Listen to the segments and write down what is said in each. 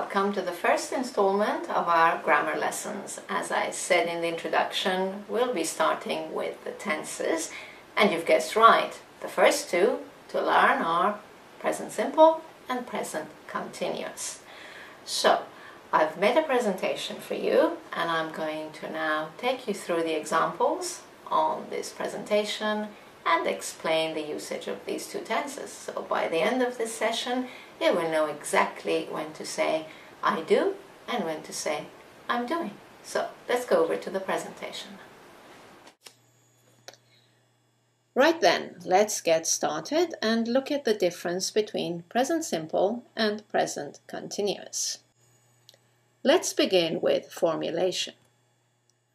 welcome to the first installment of our grammar lessons. As I said in the introduction, we'll be starting with the tenses, and you've guessed right. The first two to learn are present simple and present continuous. So, I've made a presentation for you, and I'm going to now take you through the examples on this presentation and explain the usage of these two tenses. So by the end of this session, you will know exactly when to say I do and when to say I'm doing. So let's go over to the presentation. Right then, let's get started and look at the difference between present simple and present continuous. Let's begin with formulation.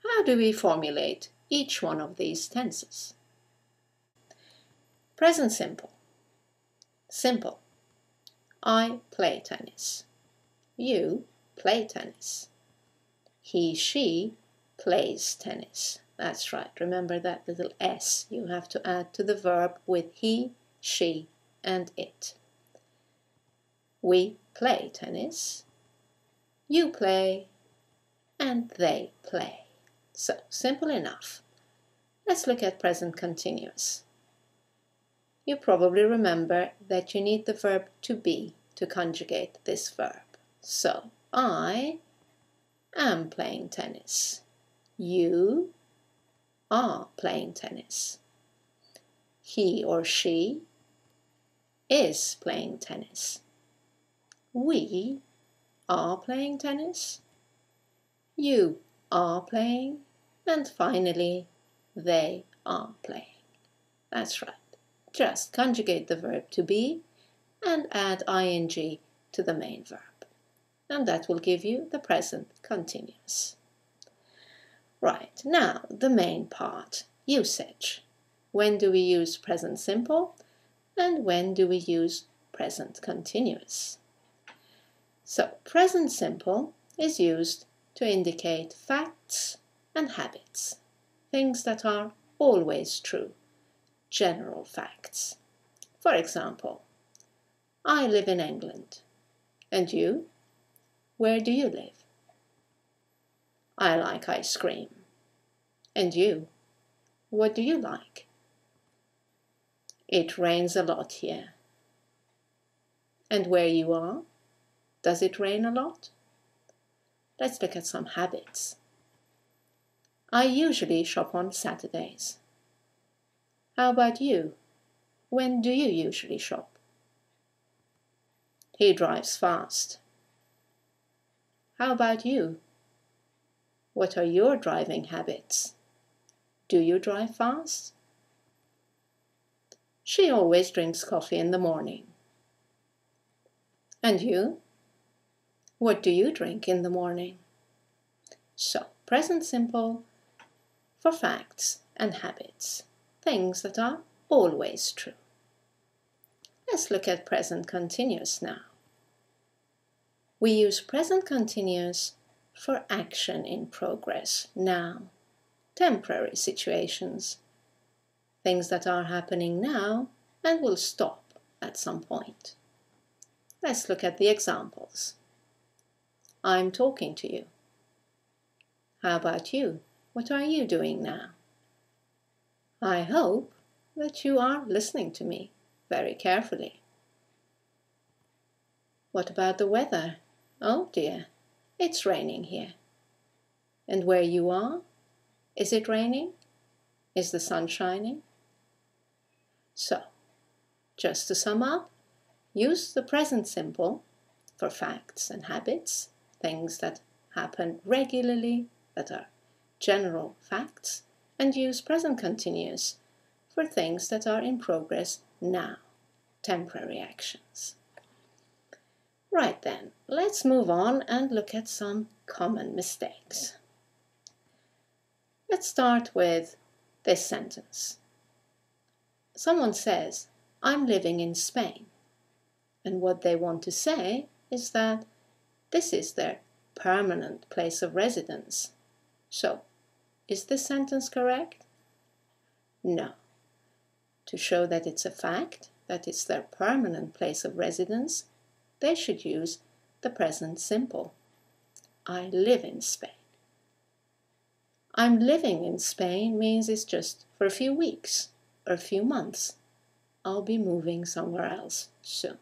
How do we formulate each one of these tenses? Present simple. Simple. I play tennis. You play tennis. He, she plays tennis. That's right. Remember that little S you have to add to the verb with he, she, and it. We play tennis. You play. And they play. So, simple enough. Let's look at present continuous. You probably remember that you need the verb to be to conjugate this verb. So, I am playing tennis. You are playing tennis. He or she is playing tennis. We are playing tennis. You are playing. And finally, they are playing. That's right. Just conjugate the verb to be and add ing to the main verb. And that will give you the present continuous. Right, now the main part, usage. When do we use present simple and when do we use present continuous? So, present simple is used to indicate facts and habits, things that are always true. General facts. For example, I live in England. And you? Where do you live? I like ice cream. And you? What do you like? It rains a lot here. And where you are? Does it rain a lot? Let's look at some habits. I usually shop on Saturdays. How about you? When do you usually shop? He drives fast. How about you? What are your driving habits? Do you drive fast? She always drinks coffee in the morning. And you? What do you drink in the morning? So, present simple for facts and habits. Things that are always true. Let's look at present continuous now. We use present continuous for action in progress now, temporary situations, things that are happening now and will stop at some point. Let's look at the examples. I'm talking to you. How about you? What are you doing now? I hope that you are listening to me very carefully. What about the weather? Oh dear, it's raining here. And where you are? Is it raining? Is the sun shining? So, just to sum up, use the present simple for facts and habits, things that happen regularly, that are general facts, and use present continuous for things that are in progress now, temporary actions. Right then, let's move on and look at some common mistakes. Let's start with this sentence. Someone says, I'm living in Spain. And what they want to say is that this is their permanent place of residence. So, is this sentence correct? No. To show that it's a fact, that it's their permanent place of residence, they should use the present simple. I live in Spain. I'm living in Spain means it's just for a few weeks or a few months. I'll be moving somewhere else soon.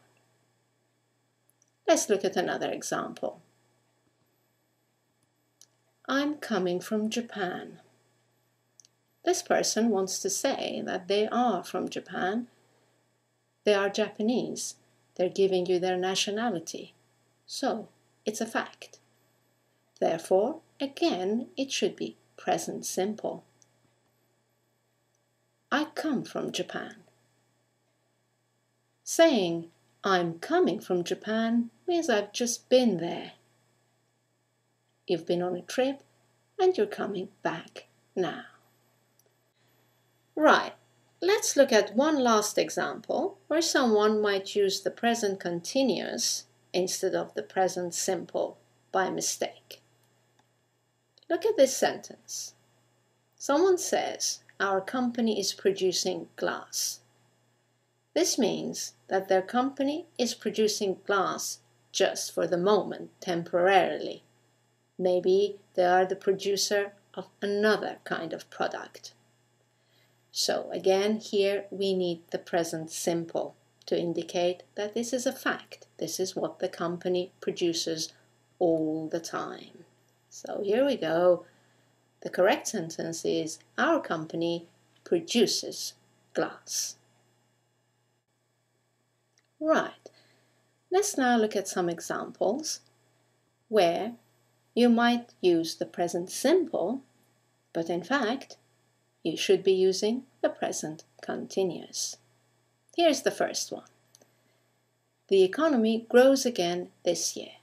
Let's look at another example. I'm coming from Japan. This person wants to say that they are from Japan. They are Japanese. They're giving you their nationality. So, it's a fact. Therefore, again, it should be present simple. I come from Japan. Saying I'm coming from Japan means I've just been there. You've been on a trip and you're coming back now. Right, let's look at one last example where someone might use the present continuous instead of the present simple by mistake. Look at this sentence. Someone says, our company is producing glass. This means that their company is producing glass just for the moment, temporarily. Maybe they are the producer of another kind of product. So again, here we need the present simple to indicate that this is a fact. This is what the company produces all the time. So here we go. The correct sentence is, our company produces glass. Right, let's now look at some examples where you might use the present simple, but in fact, you should be using the present continuous. Here's the first one. The economy grows again this year.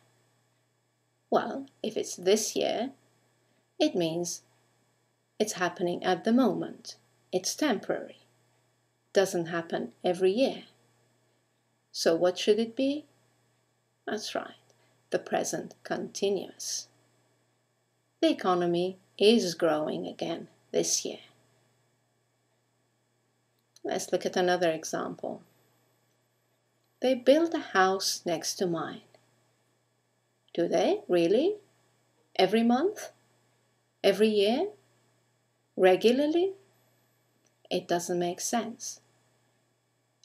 Well, if it's this year, it means it's happening at the moment. It's temporary. Doesn't happen every year. So what should it be? That's right, the present continuous. The economy is growing again this year. Let's look at another example. They build a house next to mine. Do they? Really? Every month? Every year? Regularly? It doesn't make sense.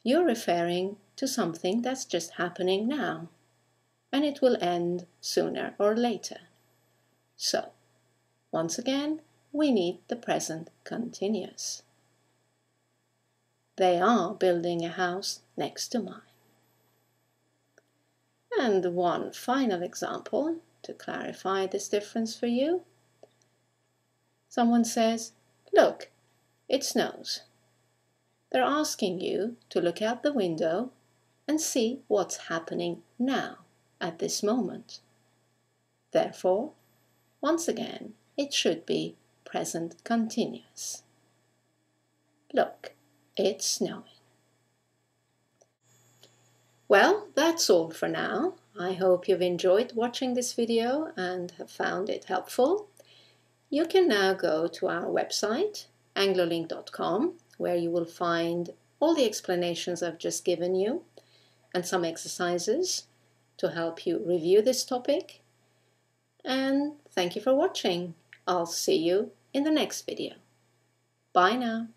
You're referring to something that's just happening now, and it will end sooner or later. So, once again, we need the present continuous. They are building a house next to mine. And one final example to clarify this difference for you. Someone says, look, it snows. They're asking you to look out the window and see what's happening now, at this moment. Therefore, once again, it should be present continuous. Look, it's snowing. Well, that's all for now. I hope you've enjoyed watching this video and have found it helpful. You can now go to our website, anglolink.com, where you will find all the explanations I've just given you and some exercises to help you review this topic. And thank you for watching. I'll see you in the next video. Bye now.